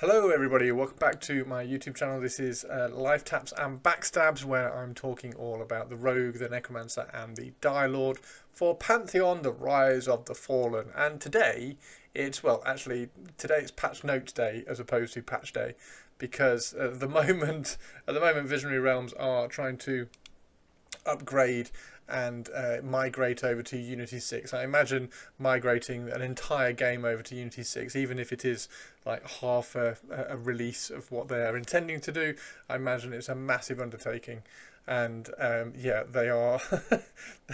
Hello everybody, welcome back to my YouTube channel. This is Life Taps and Backstabs, where I'm talking all about the Rogue, the Necromancer and the Dire Lord for Pantheon, the Rise of the Fallen. And today it's, well actually today it's Patch Notes Day as opposed to Patch Day, because at the moment Visionary Realms are trying to upgrade and migrate over to Unity 6. I imagine migrating an entire game over to Unity 6, even if it is like half a release of what they're intending to do, I imagine it's a massive undertaking. And yeah, they are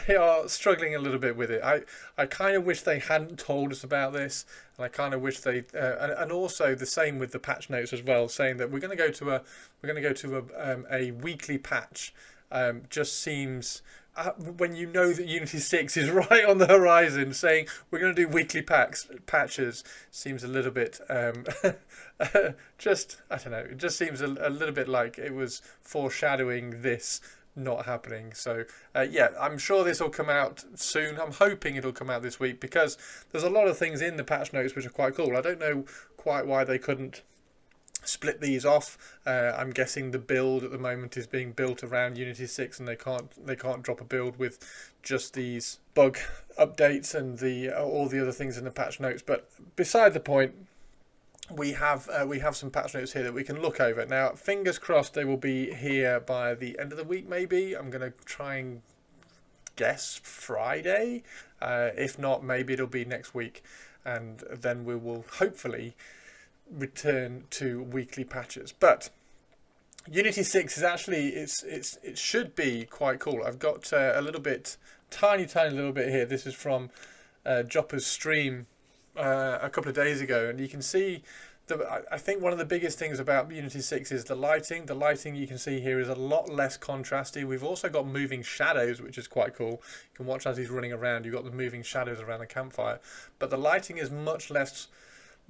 they are struggling a little bit with it. I kind of wish they hadn't told us about this, and I kind of wish they and also the same with the patch notes as well, saying that we're going to go to a weekly patch. Just seems, when you know that Unity 6 is right on the horizon, saying we're going to do weekly patches seems a little bit just, I don't know, it just seems a little bit like it was foreshadowing this not happening. So yeah, I'm sure this will come out soon. I'm hoping it'll come out this week, because there's a lot of things in the patch notes which are quite cool. I don't know quite why they couldn't split these off. I'm guessing the build at the moment is being built around Unity 6, and they can't drop a build with just these bug updates and the all the other things in the patch notes. But beside the point, we have some patch notes here that we can look over. Now, fingers crossed they will be here by the end of the week. Maybe I'm going to try and guess Friday. If not, maybe it'll be next week, and then we will hopefully return to weekly patches. But Unity 6 is actually, it should be quite cool. I've got a little bit, tiny little bit here. This is from Jopper's stream a couple of days ago, and you can see I think one of the biggest things about Unity 6 is the lighting. The lighting you can see here is a lot less contrasty. We've also got moving shadows, which is quite cool. You can watch as he's running around. You've got the moving shadows around the campfire, but the lighting is much less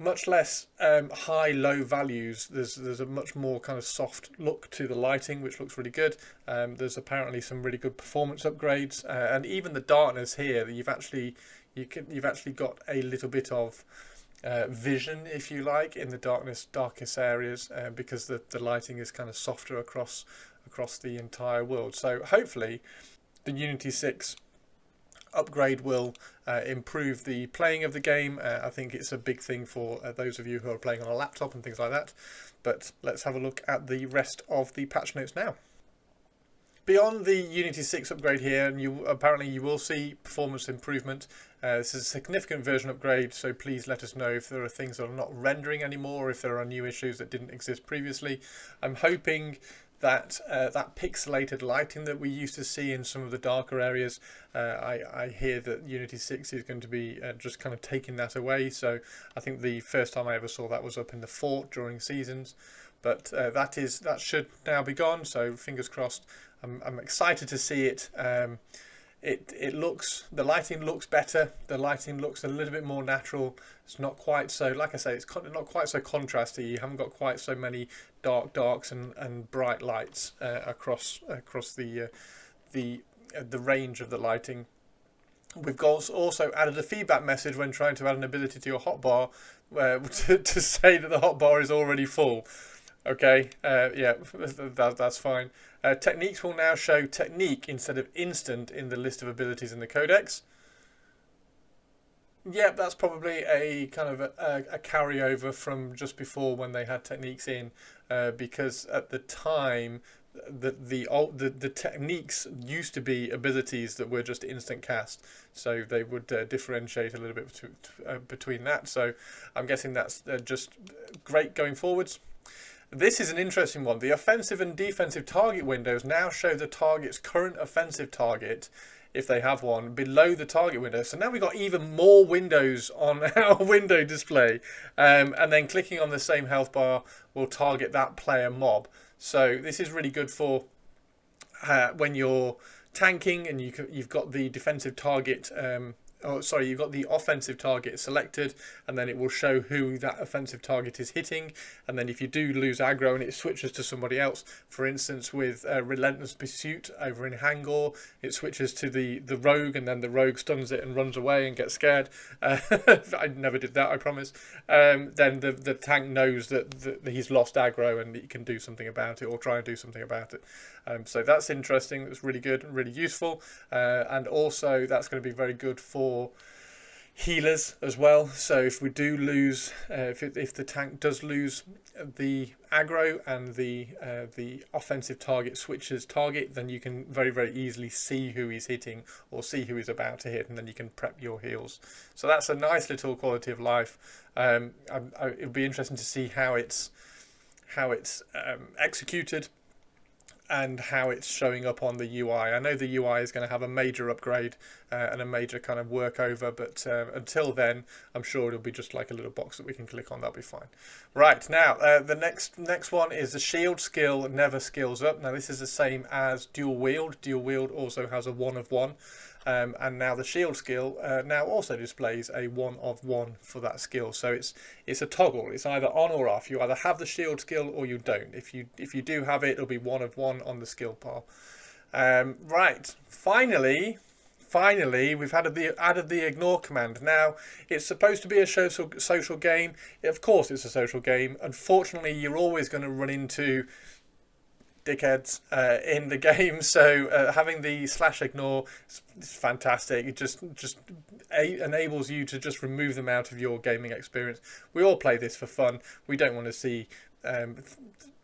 high low values. There's a much more kind of soft look to the lighting, which looks really good. There's apparently some really good performance upgrades, and even the darkness here, you've actually got a little bit of vision, if you like, in the darkest areas, because the lighting is kind of softer across the entire world. So hopefully the Unity 6 upgrade will improve the playing of the game. I think it's a big thing for those of you who are playing on a laptop and things like that. But let's have a look at the rest of the patch notes now. Beyond the Unity 6 upgrade here, and apparently you will see performance improvement. This is a significant version upgrade, so please let us know if there are things that are not rendering anymore, or if there are new issues that didn't exist previously. I'm hoping that that pixelated lighting that we used to see in some of the darker areas, I hear that Unity 6 is going to be just kind of taking that away. So I think the first time I ever saw that was up in the fort during seasons, but that should now be gone. So fingers crossed. I'm excited to see it. The lighting looks better. The lighting looks a little bit more natural. It's not quite so, like I say, it's not quite so contrasty. You haven't got quite so many darks and bright lights across the range of the lighting. We've also added a feedback message when trying to add an ability to your hotbar, to say that the hotbar is already full. Okay, yeah, that's fine. Techniques will now show technique instead of instant in the list of abilities in the codex. Yeah, that's probably a kind of a carryover from just before when they had techniques in, because at the time the techniques used to be abilities that were just instant cast, so they would differentiate a little bit between that. So I'm guessing that's just great going forwards. This is an interesting one. The offensive and defensive target windows now show the target's current offensive target, if they have one, below the target window. So now we've got even more windows on our window display. And then clicking on the same health bar will target that player mob. So this is really good for when you're tanking and you've got the defensive target oh sorry, you've got the offensive target selected, and then it will show who that offensive target is hitting. And then if you do lose aggro and it switches to somebody else, for instance with Relentless Pursuit over in Hangor, it switches to the rogue, and then the rogue stuns it and runs away and gets scared. I never did that, I promise. Then the tank knows that he's lost aggro and he can do something about it, or try and do something about it. So that's interesting. That's really good and really useful. And also that's going to be very good for healers as well. So if we do lose, if the tank does lose the aggro and the offensive target switches target, then you can very, very easily see who he's hitting or see who he's about to hit, and then you can prep your heals. So that's a nice little quality of life. It'll be interesting to see how it's executed and how it's showing up on the UI. I know the UI is going to have a major upgrade and a major kind of work over, but until then, I'm sure it'll be just like a little box that we can click on. That'll be fine. Right, now, the next one is the shield skill never skills up. Now, this is the same as dual wield. Dual wield also has a 1 of 1. And now the shield skill now also displays a 1 of 1 for that skill. So it's a toggle. It's either on or off. You either have the shield skill or you don't. If you do have it, it'll be 1 of 1 on the skill pile. Right. Finally, we've added the ignore command. Now, it's supposed to be a social game. Of course, it's a social game. Unfortunately, you're always going to run into dickheads in the game, so having the /ignore is fantastic. It just enables you to just remove them out of your gaming experience. We all play this for fun. We don't want to see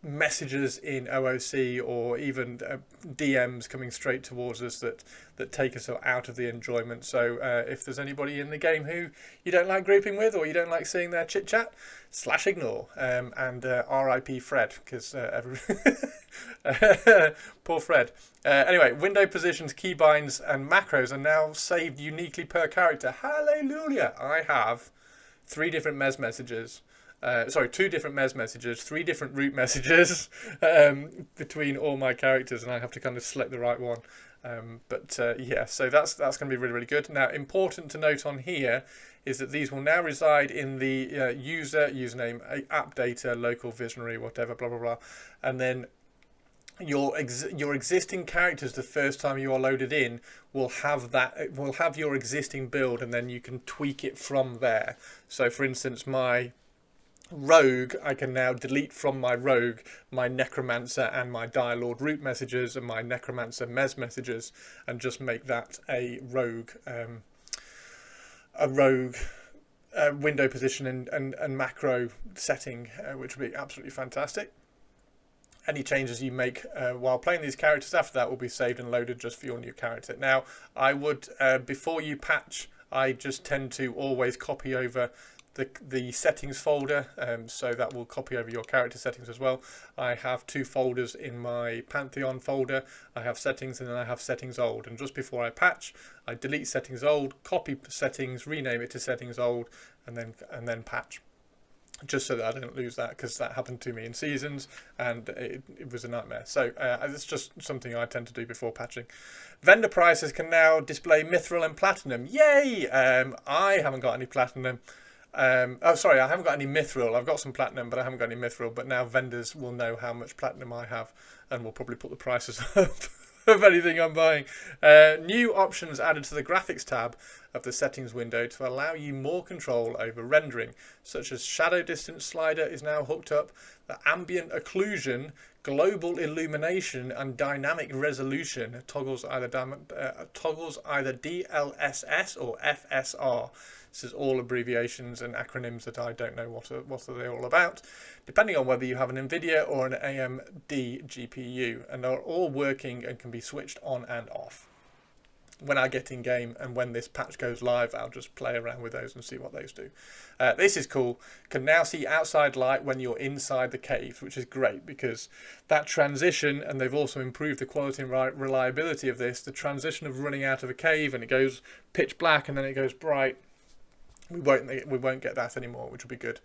messages in OOC or even DMs coming straight towards us that take us out of the enjoyment. So if there's anybody in the game who you don't like grouping with, or you don't like seeing their chit chat, /ignore, and RIP Fred, because poor Fred. Anyway, window positions, keybinds and macros are now saved uniquely per character. Hallelujah! I have 3 different mes messages. 2 different mes messages, 3 different root messages between all my characters, and I have to kind of select the right one. Yeah, so that's going to be really, really good. Now, important to note on here is that these will now reside in the username, app data, local visionary, whatever, blah, blah, blah. And then your existing characters, the first time you are loaded in, will have your existing build, and then you can tweak it from there. So, for instance, my rogue, I can now delete from my rogue my necromancer and my dire lord root messages and my necromancer mes messages, and just make that a rogue window position and macro setting, which would be absolutely fantastic. Any changes you make while playing these characters after that will be saved and loaded just for your new character. Now, I would before you patch, I just tend to always copy over the settings folder, so that will copy over your character settings as well. I have 2 folders in my Pantheon folder. I have settings, and then I have settings old, and just before I patch, I delete settings old, copy settings, rename it to settings old, and then patch, just so that I don't lose that, because that happened to me in Seasons and it was a nightmare. So it's just something I tend to do before patching. Vendor prices can now display Mithril and Platinum. Yay! I haven't got any Platinum. I haven't got any Mithril. I've got some Platinum, but I haven't got any Mithril. But now vendors will know how much Platinum I have, and will probably put the prices up of anything I'm buying. New options added to the graphics tab of the settings window to allow you more control over rendering, such as shadow distance slider is now hooked up, the ambient occlusion, global illumination, and dynamic resolution toggles either DLSS or FSR. This is all abbreviations and acronyms that I don't know what are they all about, depending on whether you have an NVIDIA or an AMD GPU, and are all working and can be switched on and off. When I get in game and when this patch goes live, I'll just play around with those and see what those do. This is cool. Can now see outside light when you're inside the cave, which is great, because that transition, and they've also improved the quality and reliability of this, the transition of running out of a cave and it goes pitch black and then it goes bright, we won't get that anymore, which will be good.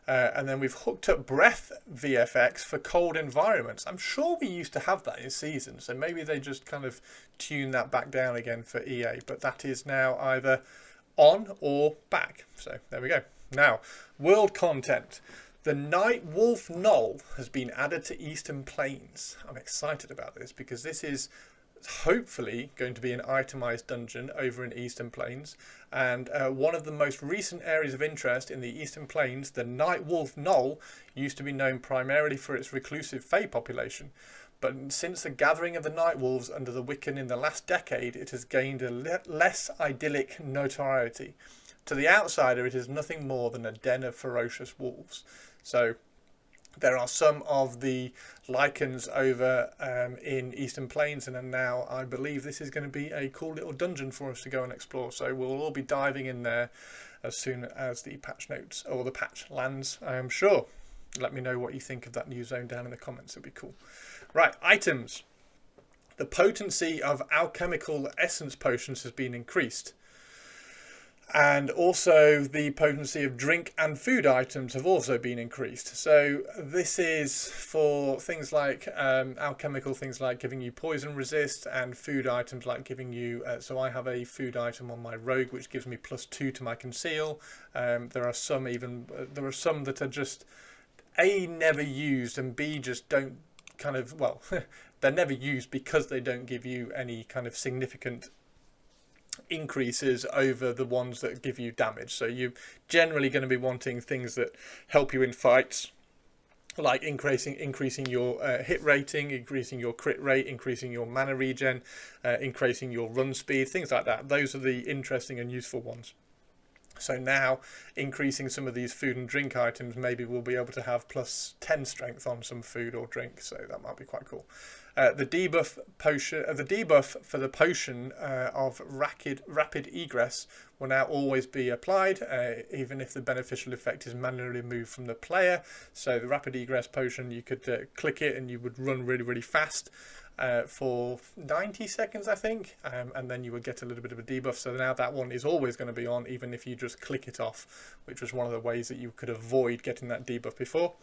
And then we've hooked up breath VFX for cold environments. I'm sure we used to have that in Season, so maybe they just kind of tune that back down again for EA, but that is now either on or back. So there we go. Now, world content. The Night Wolf Knoll has been added to Eastern Plains. I'm excited about this because this is hopefully going to be an itemized dungeon over in Eastern Plains, and one of the most recent areas of interest in the Eastern Plains, the Night Wolf Knoll, used to be known primarily for its reclusive Fey population. But since the gathering of the Night Wolves under the Wiccan in the last decade, it has gained a less idyllic notoriety. To the outsider, it is nothing more than a den of ferocious wolves. So there are some of the lichens over in Eastern Plains, and now I believe this is going to be a cool little dungeon for us to go and explore. So we'll all be diving in there as soon as the patch notes or the patch lands, I am sure. Let me know what you think of that new zone down in the comments. It'd be cool. Right, items. The potency of alchemical essence potions has been increased. And also the potency of drink and food items have also been increased. So this is for things like alchemical things like giving you poison resist, and food items like giving you so I have a food item on my rogue which gives me +2 to my conceal. There are some that are just A, never used, and B, just don't kind of, well, they're never used because they don't give you any kind of significant increases over the ones that give you damage. So you're generally going to be wanting things that help you in fights, like increasing your hit rating, increasing your crit rate, increasing your mana regen, increasing your run speed, things like that. Those are the interesting and useful ones. So now increasing some of these food and drink items, maybe we'll be able to have +10 strength on some food or drink, so that might be quite cool. The debuff for the potion of rapid egress will now always be applied, even if the beneficial effect is manually removed from the player. So the rapid egress potion, you could click it and you would run really, really fast for 90 seconds, I think, and then you would get a little bit of a debuff. So now that one is always going to be on, even if you just click it off, which was one of the ways that you could avoid getting that debuff before.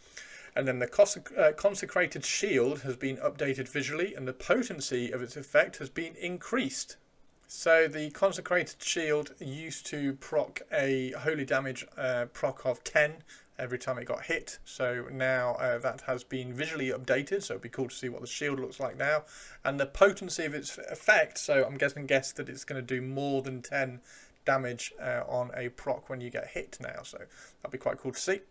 And then the Consecrated Shield has been updated visually, and the potency of its effect has been increased. So the Consecrated Shield used to proc a holy damage proc of 10 every time it got hit. So now that has been visually updated, so it'd be cool to see what the shield looks like now. And the potency of its effect, so I'm guessing that it's going to do more than 10 damage on a proc when you get hit now, so that'd be quite cool to see.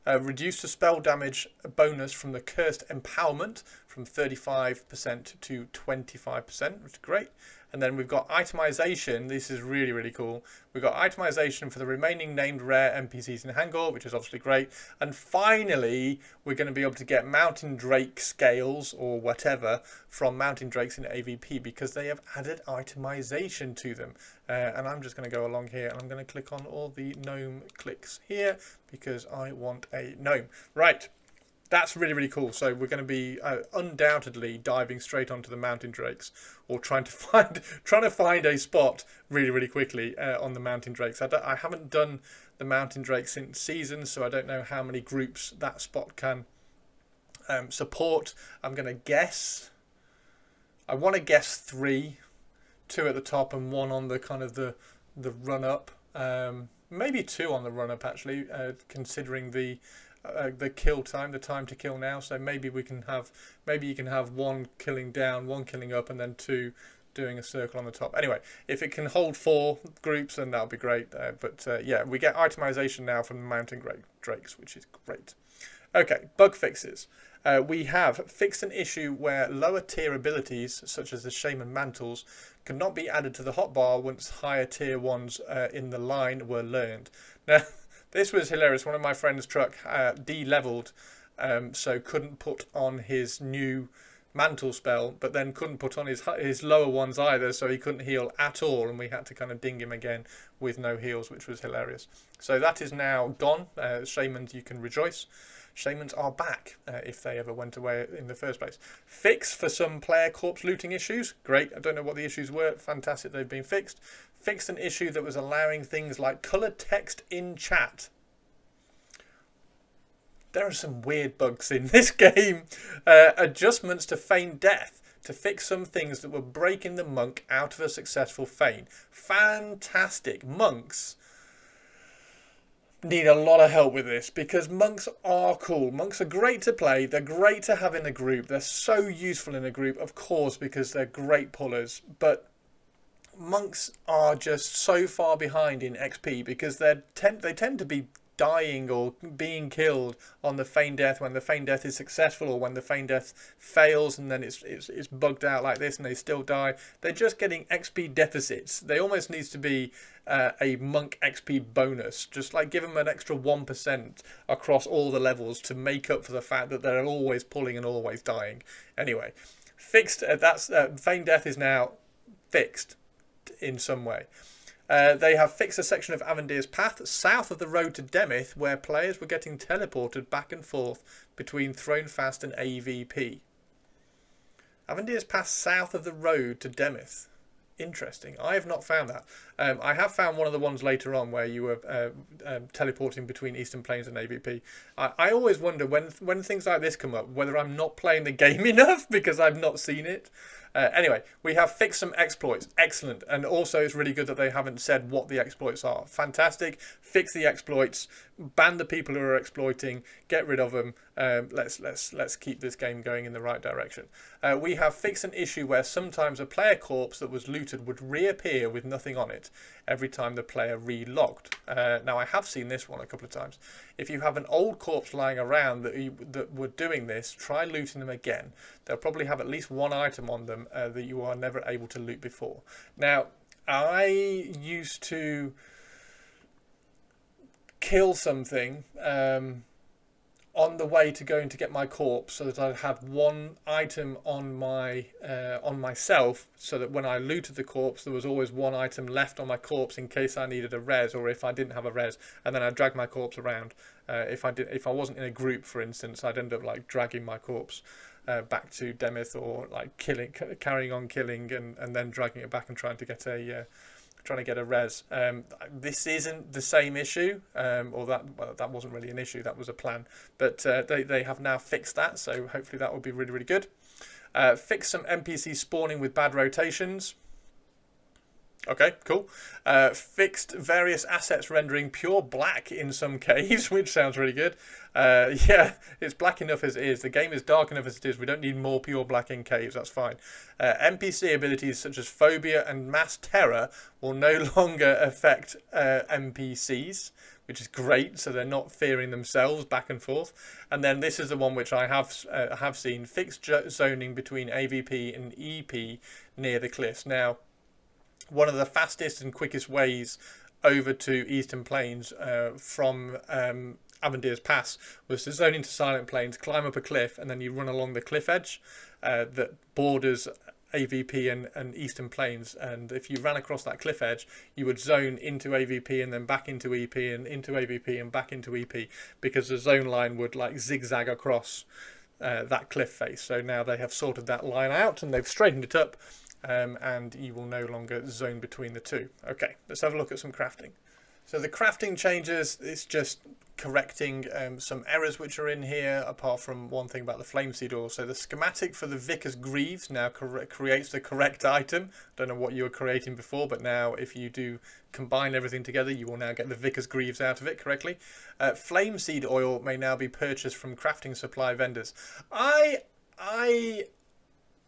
Reduced the spell damage bonus from the Cursed Empowerment from 35% to 25%, which is great. And then we've got Itemization. This is really, really cool. We've got Itemization for the remaining named rare NPCs in Hangor, which is obviously great. And finally, we're going to be able to get Mountain Drake scales or whatever from Mountain Drakes in AVP because they have added Itemization to them. And I'm just going to go along here and I'm going to click on all the gnome clicks here because I want a gnome. Right. That's really, really cool. So we're going to be undoubtedly diving straight onto the Mountain Drakes, or trying to find a spot really, really quickly on the Mountain Drakes. I haven't done the Mountain Drakes since Seasons, so I don't know how many groups that spot can support. I'm going to guess. I want to guess 3, 2 at the top and 1 on the kind of the run up. Maybe 2 on the run up actually, considering the kill time, the time to kill now. So maybe you can have 1 killing down, 1 killing up, and then 2 doing a circle on the top. Anyway, if it can hold 4 groups, then that'll be great. Yeah, we get Itemization now from the Mountain Drakes, which is great. Okay, bug fixes. We have fixed an issue where lower tier abilities, such as the Shaman Mantles, could not be added to the hotbar once higher tier ones in the line were learned. Now, this was hilarious. One of my friend's truck de-leveled, so couldn't put on his new mantle spell, but then couldn't put on his lower ones either, so he couldn't heal at all, and we had to kind of ding him again with no heals, which was hilarious. So that is now gone. Shamans, you can rejoice. Shamans are back, if they ever went away in the first place. Fix for some player corpse looting issues. Great. I don't know what the issues were. Fantastic, they've been fixed. Fixed an issue that was allowing things like coloured text in chat. There are some weird bugs in this game. Adjustments to feign death to fix some things that were breaking the monk out of a successful feign. Fantastic. Monks need a lot of help with this because monks are cool. Monks are great to play. They're great to have in a group. They're so useful in a group, of course, because they're great pullers. But monks are just so far behind in XP because they tend to be dying or being killed on the feign death when the feign death is successful, or when the feign death fails and then it's bugged out like this and they still die. They're just getting XP deficits. They almost needs to be a monk XP bonus, just like give them an extra 1% across all the levels to make up for the fact that they're always pulling and always dying. Anyway, fixed. That's feign death is now fixed in some way. They have fixed a section of Avendir's Path south of the road to Demith, where players were getting teleported back and forth between Thronefast and AVP. Avendir's Path south of the road to Demith. Interesting. I have not found that. I have found one of the ones later on where you were teleporting between Eastern Plains and AVP. I always wonder when things like this come up whether I'm not playing the game enough because I've not seen it. Anyway, we have fixed some exploits. Excellent. And also it's really good that they haven't said what the exploits are. Fantastic. Fix the exploits. Ban the people who are exploiting. Get rid of them. Let's keep this game going in the right direction. We have fixed an issue where sometimes a player corpse that was looted would reappear with nothing on it every time the player relogged. Now I have seen this one a couple of times. If you have an old corpse lying around that were doing this, try looting them again. They'll probably have at least one item on them that you are never able to loot before. Now, I used to kill something on the way to going to get my corpse, so that I had one item on myself, so that when I looted the corpse there was always one item left on my corpse in case I needed a res, or if I didn't have a res, and then I'd drag my corpse around. If I wasn't in a group, for instance, I'd end up like dragging my corpse back to Demith, or like carrying on killing and then dragging it back and trying to get a res. This isn't the same issue, or that wasn't really an issue, that was a plan, but they have now fixed that, so hopefully that will be really, really good. Fix some NPC spawning with bad rotations. Okay, cool. Fixed various assets rendering pure black in some caves, which sounds really good. Yeah, it's black enough as it is. The game is dark enough as it is. We don't need more pure black in caves. That's fine. NPC abilities such as Phobia and Mass Terror will no longer affect NPCs, which is great. So they're not fearing themselves back and forth. And then this is the one which I have seen. Fixed zoning between AVP and EP near the cliffs. Now, one of the fastest and quickest ways over to Eastern Plains from Avendir's Pass was to zone into Silent Plains, climb up a cliff, and then you run along the cliff edge that borders AVP and Eastern Plains. And if you ran across that cliff edge, you would zone into AVP and then back into EP and into AVP and back into EP, because the zone line would like zigzag across that cliff face. So now they have sorted that line out and they've straightened it up. And you will no longer zone between the two. Okay, let's have a look at some crafting. So the crafting changes, it's just correcting some errors which are in here, apart from one thing about the flame seed oil. So the schematic for the Vicar's Greaves now creates the correct item. Don't know what you were creating before, but now if you do combine everything together, you will now get the Vicar's Greaves out of it correctly. Flame seed oil may now be purchased from crafting supply vendors.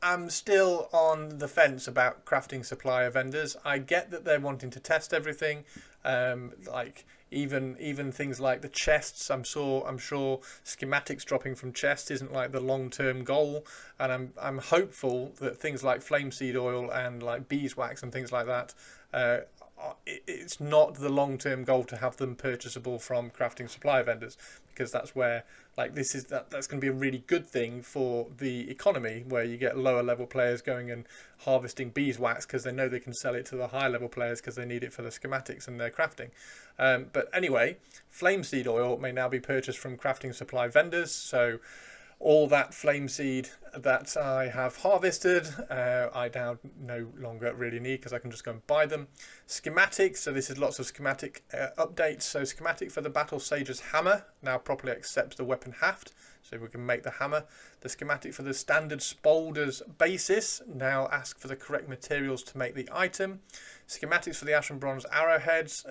I'm still on the fence about crafting supplier vendors. I get that they're wanting to test everything, like even things like the chests. I'm sure schematics dropping from chests isn't like the long-term goal, and I'm hopeful that things like flame seed oil and like beeswax and things like that, it's not the long-term goal to have them purchasable from crafting supply vendors, because that's where like that's going to be a really good thing for the economy, where you get lower level players going and harvesting beeswax because they know they can sell it to the high level players because they need it for the schematics and their crafting. But anyway, flame seed oil may now be purchased from crafting supply vendors. So all that flame seed that I have harvested, I now no longer really need because I can just go and buy them. Schematics, so this is lots of schematic updates. So schematic for the Battle Sage's hammer now properly accepts the weapon haft, so we can make the hammer. The schematic for the standard Spolder's basis now ask for the correct materials to make the item. Schematics for the Ash and Bronze arrowheads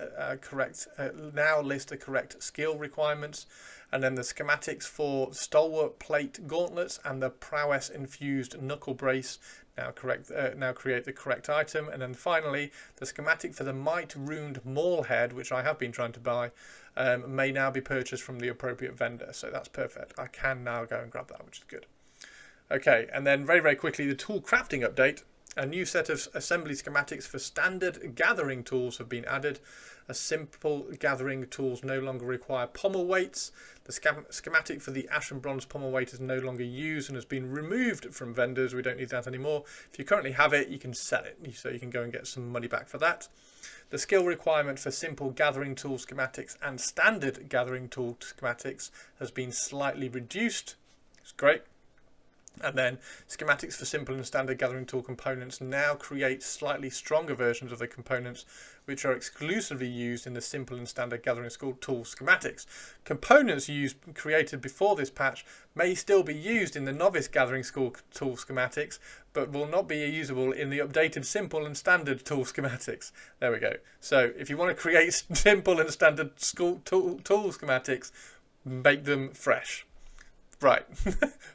now list the correct skill requirements. And then the schematics for Stalwart Plate Gauntlets and the Prowess Infused Knuckle Brace now create the correct item. And then finally, the schematic for the Might Ruined Maulhead, which I have been trying to buy, may now be purchased from the appropriate vendor. So that's perfect. I can now go and grab that, which is good. Okay, and then very, very quickly, the tool crafting update. A new set of assembly schematics for standard gathering tools have been added. A simple gathering tools no longer require pommel weights. The schematic for the Ash and Bronze pommel weight is no longer used and has been removed from vendors. We don't need that anymore. If you currently have it, you can sell it, so you can go and get some money back for that. The skill requirement for simple gathering tool schematics and standard gathering tool schematics has been slightly reduced. It's great. And then schematics for simple and standard gathering tool components now create slightly stronger versions of the components which are exclusively used in the simple and standard gathering tool schematics. Components created before this patch may still be used in the novice gathering tool schematics, but will not be usable in the updated simple and standard tool schematics. There we go. So if you want to create simple and standard tool schematics, make them fresh. Right,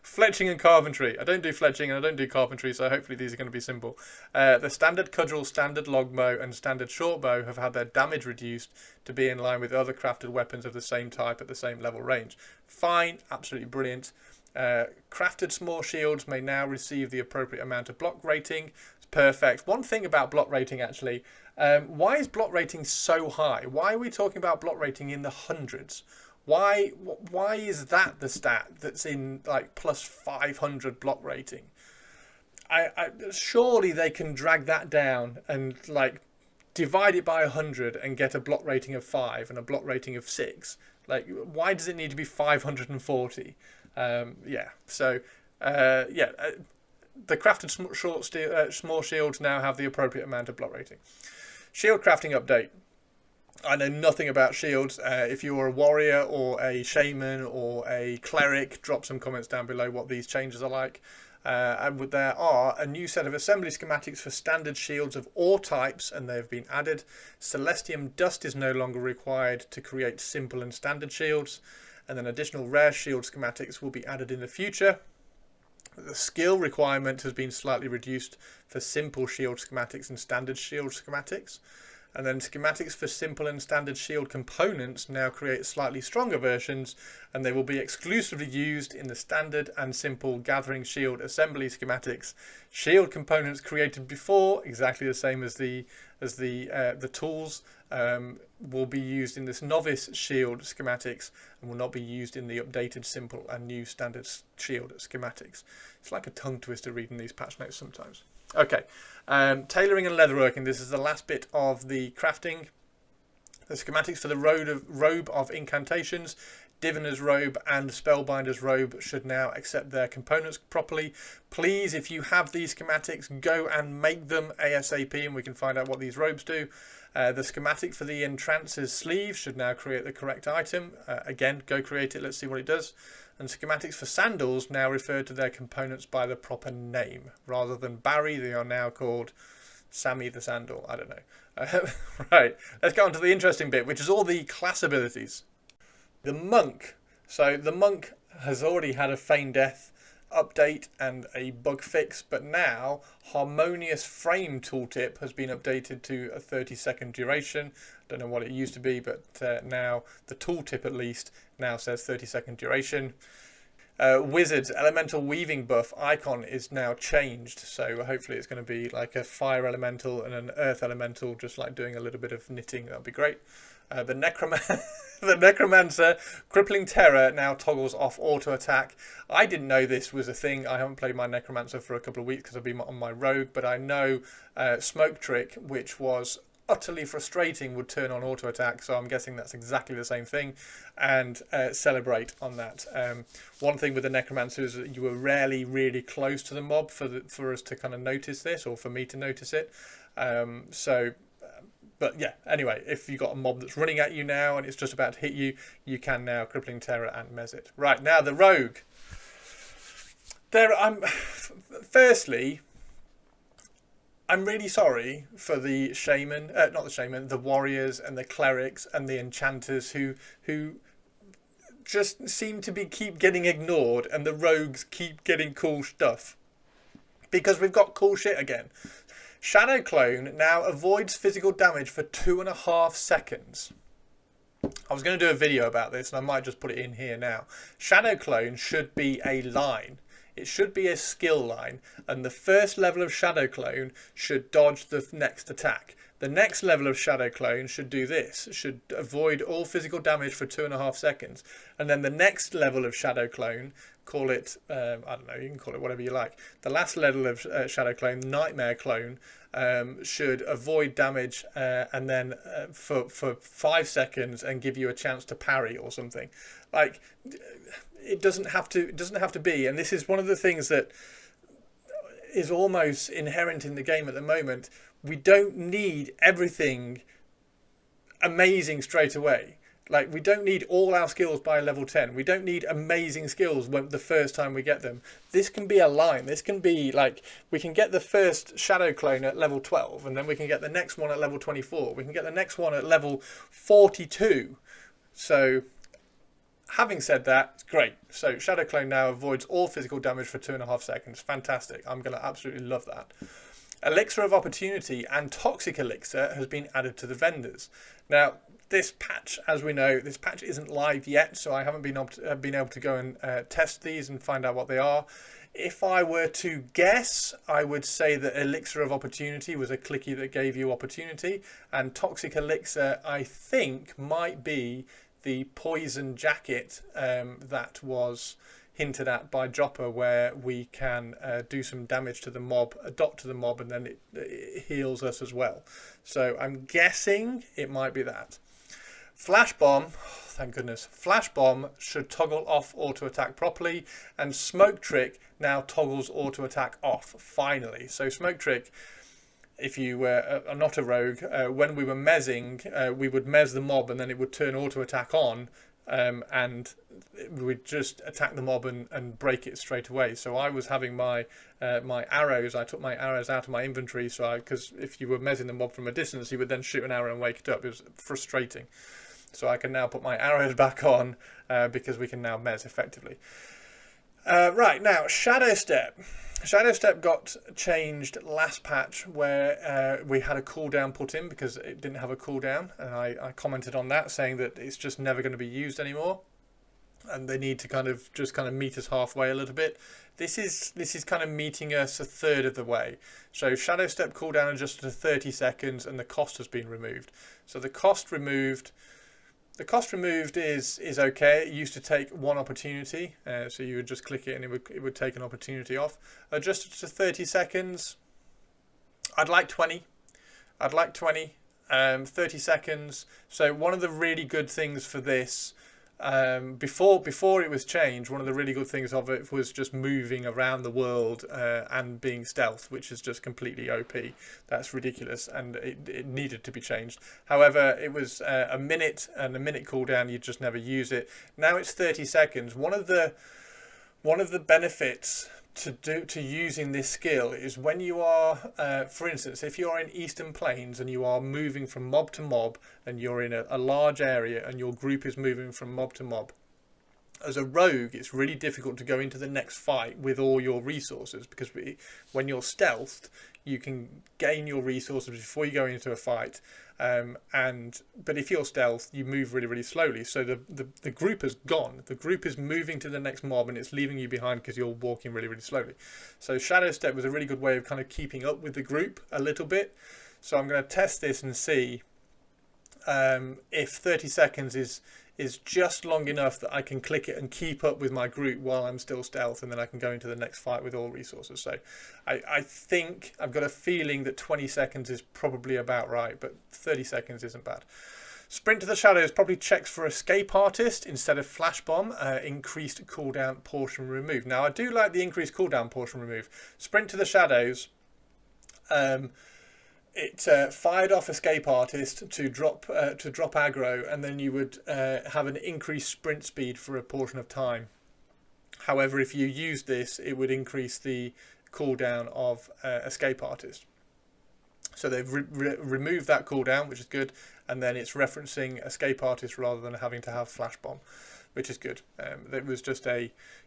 fletching and carpentry. I don't do fletching and I don't do carpentry, so hopefully these are going to be simple. The standard cudgel, standard longbow and standard shortbow have had their damage reduced to be in line with other crafted weapons of the same type at the same level range. Fine, absolutely brilliant. Crafted small shields may now receive the appropriate amount of block rating. It's perfect. One thing about block rating actually, why is block rating so high? Why are we talking about block rating in the hundreds? Why is that the stat that's in like plus 500 block rating? I surely they can drag that down and like divide it by 100 and get a block rating of 5 and a block rating of 6. Like, why does it need to be 540? Yeah. So the crafted small shields now have the appropriate amount of block rating. Shield crafting update. I know nothing about shields. If you're a warrior or a shaman or a cleric, drop some comments down below what these changes are like. And there are a new set of assembly schematics for standard shields of all types, and they've been added. Celestium dust is no longer required to create simple and standard shields, and then additional rare shield schematics will be added in the future. The skill requirement has been slightly reduced for simple shield schematics and standard shield schematics. And then schematics for simple and standard shield components now create slightly stronger versions, and they will be exclusively used in the standard and simple gathering shield assembly schematics. Shield components created before, exactly the same as the tools, will be used in this novice shield schematics and will not be used in the updated simple and new standard shield schematics. It's like a tongue twister reading these patch notes sometimes. Okay, tailoring and leatherworking. This is the last bit of the crafting. The schematics for the robe of incantations, diviner's robe and spellbinder's robe should now accept their components properly. Please, if you have these schematics, go and make them ASAP and we can find out what these robes do. The schematic for the entrancer's sleeve should now create the correct item. Again, go create it, let's see what it does. And schematics for sandals now refer to their components by the proper name. Rather than Barry, they are now called Sammy the Sandal. I don't know. Right, let's go on to the interesting bit, which is all the class abilities. The monk. So the monk has already had a feign death update and a bug fix, but now Harmonious Frame tooltip has been updated to a 30-second duration. Don't know what it used to be, but now the tooltip at least now says 30-second duration. Wizard's elemental weaving buff icon is now changed, so hopefully it's going to be like a fire elemental and an earth elemental, just like doing a little bit of knitting. That'll be great. The Necromancer Crippling Terror now toggles off auto attack. I didn't know this was a thing. I haven't played my Necromancer for a couple of weeks because I've been on my rogue, but I know Smoke Trick, which was utterly frustrating would turn on auto attack, so I'm guessing that's exactly the same thing, and celebrate on that. One thing with the necromancer is that you were rarely really close to the mob for us to kind of notice this, or for me to notice it. But yeah, anyway, if you've got a mob that's running at you now and it's just about to hit you, you can now Crippling Terror and Mez it. Right, now the rogue. Firstly, I'm really sorry for the shaman, not the shaman, the warriors and the clerics and the enchanters who just seem to keep getting ignored, and the rogues keep getting cool stuff. Because we've got cool shit again. Shadow Clone now avoids physical damage for 2.5 seconds. I was going to do a video about this, and I might just put it in here now. Shadow Clone should be a line. It should be a skill line, and the first level of Shadow Clone should dodge the next attack. The next level of Shadow Clone should do this, should avoid all physical damage for 2.5 seconds. And then the next level of Shadow Clone, call it, I don't know, you can call it whatever you like. The last level of Shadow Clone, Nightmare Clone, should avoid damage and then for 5 seconds and give you a chance to parry or something. Like, it doesn't have to be, and this is one of the things that is almost inherent in the game at the moment. We don't need everything amazing straight away. Like, we don't need all our skills by level 10. We don't need amazing skills the first time we get them. This can be a line. This can be like, we can get the first Shadow Clone at level 12, and then we can get the next one at level 24. We can get the next one at level 42. So, having said that, it's great. So Shadow Clone now avoids all physical damage for 2.5 seconds. Fantastic. I'm going to absolutely love that. Elixir of Opportunity and Toxic Elixir has been added to the vendors. Now, this patch, as we know, this patch isn't live yet, so I haven't been able to go and test these and find out what they are. If I were to guess, I would say that Elixir of Opportunity was a clicky that gave you opportunity, and Toxic Elixir, I think, might be the poison jacket that was hinted at by Jopper, where we can do some damage to the mob, dot to the mob, and then it heals us as well. So I'm guessing it might be that. Flash Bomb, thank goodness. Flash Bomb should toggle off auto attack properly, and Smoke Trick now toggles auto attack off finally. So Smoke Trick, if you are not a rogue, when we were mezzing, we would mez the mob and then it would turn auto attack on, and we would just attack the mob and break it straight away. So I was having my arrows. I took my arrows out of my inventory, because if you were mezzing the mob from a distance, you would then shoot an arrow and wake it up. It was frustrating. So I can now put my arrows back on because we can now mez effectively. Right, now Shadow Step. Shadow Step got changed last patch, where we had a cooldown put in because it didn't have a cooldown, and I commented on that, saying that it's just never going to be used anymore, and they need to kind of meet us halfway a little bit. This is kind of meeting us a third of the way. So Shadow Step cooldown adjusted to 30 seconds, and the cost has been removed. So the cost removed is okay. It used to take 1 opportunity, so you would just click it and it would take an opportunity off. Adjusted to 30 seconds. I'd like 20. 30 seconds. So one of the really good things for this, before it was changed, one of the really good things of it was just moving around the world and being stealth, which is just completely OP. That's ridiculous, and it needed to be changed. However, it was a minute, and a minute cooldown, you just never use it. Now it's 30 seconds. One of the benefits to using this skill is when you are, for instance, if you are in Eastern Plains and you are moving from mob to mob, and you're in a large area and your group is moving from mob to mob, as a rogue it's really difficult to go into the next fight with all your resources, because when you're stealthed you can gain your resources before you go into a fight, but if you're stealth you move really, really slowly. So the group has gone. The group is moving to the next mob and it's leaving you behind because you're walking really, really slowly. So Shadow Step was a really good way of kind of keeping up with the group a little bit. So I'm going to test this and see if 30 seconds is just long enough that I can click it and keep up with my group while I'm still stealth, and then I can go into the next fight with all resources. So I think I've got a feeling that 20 seconds is probably about right, but 30 seconds isn't bad. Sprint to the Shadows probably checks for Escape Artist instead of Flash Bomb. Increased cooldown portion removed. Now I do like the increased cooldown portion removed. Sprint to the Shadows. It fired off Escape Artist to drop aggro, and then you would have an increased sprint speed for a portion of time. However, if you use this, it would increase the cooldown of Escape Artist. So they've removed that cooldown, which is good, and then it's referencing Escape Artist rather than having to have Flash Bomb, which is good. It was just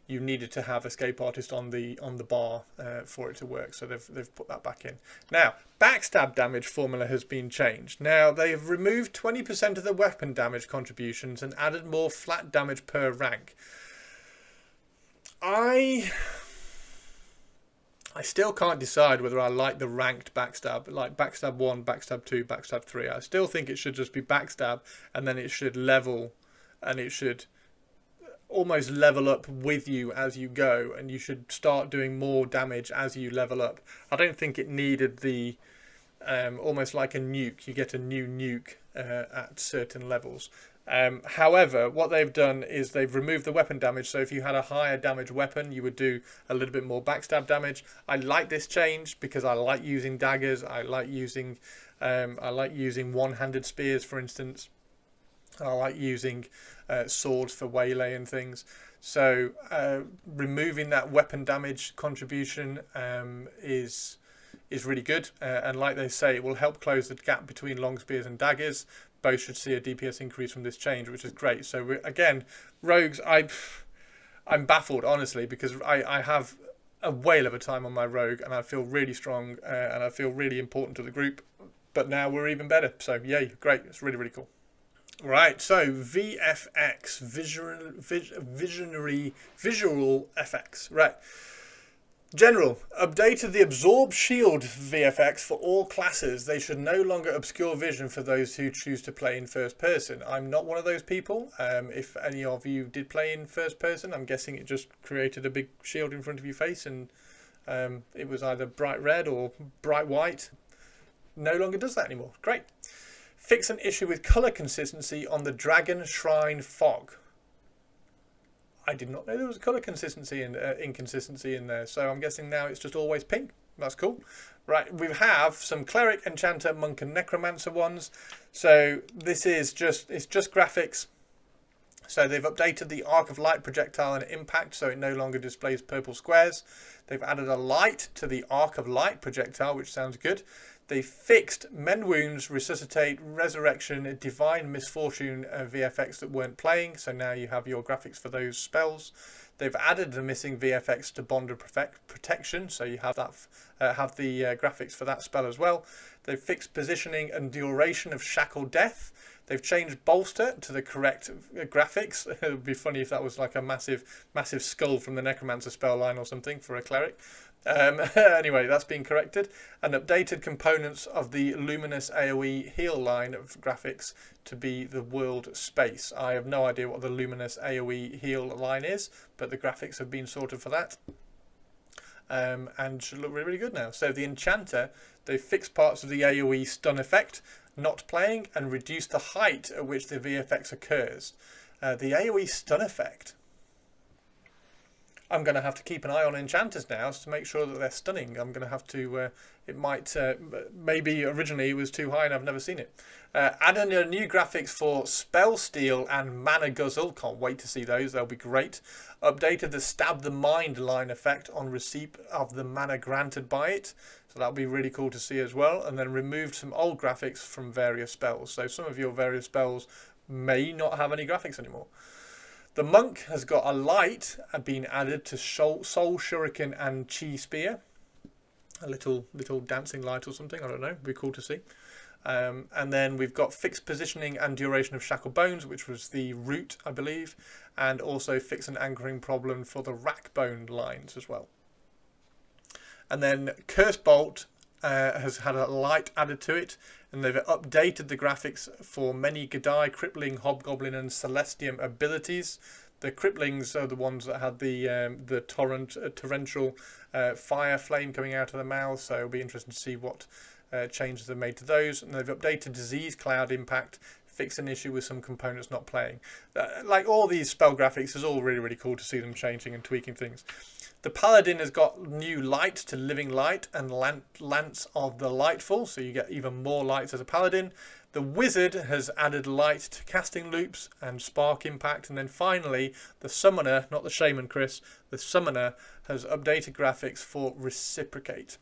you needed to have Escape Artist on the bar for it to work, so they've put that back in. Now, backstab damage formula has been changed. Now they have removed 20% of the weapon damage contributions and added more flat damage per rank. I still can't decide whether I like the ranked backstab, like backstab 1, backstab 2, backstab 3. I still think it should just be backstab, and then it should level, and it should almost level up with you as you go, and you should start doing more damage as you level up. I don't think it needed the almost like a nuke. You get a new nuke at certain levels. However, what they've done is they've removed the weapon damage. So if you had a higher damage weapon, you would do a little bit more backstab damage. I like this change because I like using daggers. I like using one-handed spears, for instance. I like using swords for waylay and things. So removing that weapon damage contribution is really good. And like they say, it will help close the gap between long spears and daggers. Both should see a DPS increase from this change, which is great. So again, rogues, I'm baffled, honestly, because I have a whale of a time on my rogue, and I feel really strong, and I feel really important to the group. But now we're even better. So yay, great. It's really, really cool. Right, so VFX, visual effects. Right. General, updated the Absorb Shield VFX for all classes. They should no longer obscure vision for those who choose to play in first person. I'm not one of those people. If any of you did play in first person, I'm guessing it just created a big shield in front of your face, and it was either bright red or bright white. No longer does that anymore. Great. Fix an issue with colour consistency on the Dragon Shrine Fog. I did not know there was a colour consistency and inconsistency in there, so I'm guessing now it's just always pink. That's cool. Right, we have some Cleric, Enchanter, Monk and Necromancer ones. So this is just graphics. So they've updated the Arc of Light projectile and impact, so it no longer displays purple squares. They've added a light to the Arc of Light projectile, which sounds good. They fixed Mend Wounds, Resuscitate, Resurrection, Divine Misfortune VFX that weren't playing, so now you have your graphics for those spells. They've added the missing VFX to Bond of Protection, so you have that have the graphics for that spell as well. They've fixed positioning and duration of Shackle Death. They've changed Bolster to the correct graphics. It would be funny if that was like a massive skull from the Necromancer spell line or something for a Cleric. Anyway, that's been corrected, and updated components of the Luminous AoE heal line of graphics to be the world space. I have no idea what the Luminous AoE heal line is, but the graphics have been sorted for that, and should look really, really good now. So the Enchanter, they fixed parts of the AoE stun effect not playing and reduced the height at which the VFX occurs. The AoE stun effect, I'm going to have to keep an eye on enchanters now to make sure that they're stunning. I'm going to have to, it might, maybe originally it was too high and I've never seen it. Adding a new graphics for Spell Steal and Mana Guzzle. Can't wait to see those, they'll be great. Updated the Stab the Mind line effect on receipt of the mana granted by it. So that'll be really cool to see as well. And then removed some old graphics from various spells. So some of your various spells may not have any graphics anymore. The Monk has got a light being added to Soul Shuriken and Chi Spear. A little dancing light or something, I don't know, it'd be cool to see. And then we've got fixed positioning and duration of Shackle Bones, which was the root, I believe. And also fix an anchoring problem for the Rackbone lines as well. And then Curse Bolt has had a light added to it, and they've updated the graphics for many Gadai, Crippling, Hobgoblin, and Celestium abilities. The Cripplings are the ones that had the torrential fire flame coming out of the mouth, so it'll be interesting to see what changes they've made to those. And they've updated Disease Cloud Impact, fixed an issue with some components not playing. Like all these spell graphics, it's all really, really cool to see them changing and tweaking things. The Paladin has got new light to Living Light and Lance of the Lightful, so you get even more lights as a Paladin. The Wizard has added light to casting loops and spark impact. And then finally, the Summoner, not the Shaman, Chris, the Summoner has updated graphics for Reciprocate.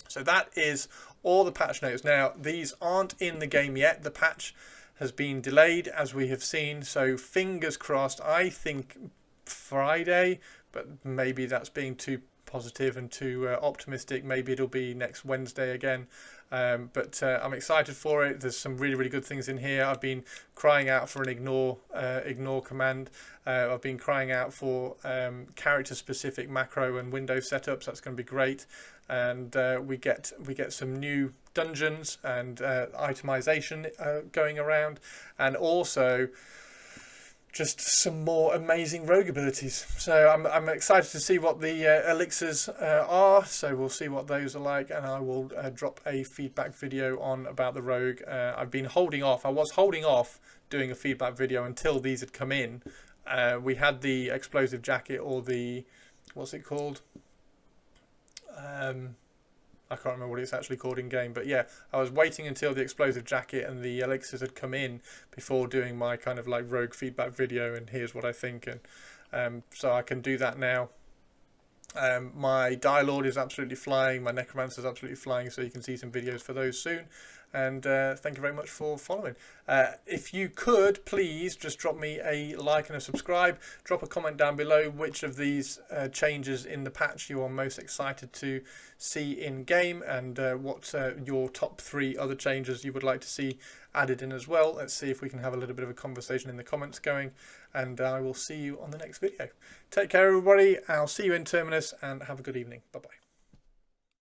So that is all the patch notes. Now, these aren't in the game yet. The patch has been delayed, as we have seen. So fingers crossed, I think Friday, but maybe that's being too positive and too optimistic. Maybe it'll be next Wednesday again. But I'm excited for it. There's some really, really good things in here. I've been crying out for an ignore command. I've been crying out for character-specific macro and window setups. That's going to be great. And we get some new dungeons and itemization going around, and also just some more amazing rogue abilities. So I'm excited to see what the elixirs are. So we'll see what those are like, and I will drop a feedback video on about the rogue. I've been holding off. I was holding off doing a feedback video until these had come in. We had the explosive jacket, or the, what's it called? I can't remember what it's actually called in game, but yeah, I was waiting until the explosive jacket and the elixirs had come in before doing my kind of like rogue feedback video, and here's what I think. And so I can do that now. My Dialord is absolutely flying, my Necromancer is absolutely flying, so you can see some videos for those soon. And thank you very much for following. If you could, please just drop me a like and a subscribe. Drop a comment down below which of these changes in the patch you are most excited to see in game, and what your top 3 other changes you would like to see added in as well. Let's see if we can have a little bit of a conversation in the comments going, and I will see you on the next video. Take care, everybody. I'll see you in Terminus, and have a good evening. Bye bye.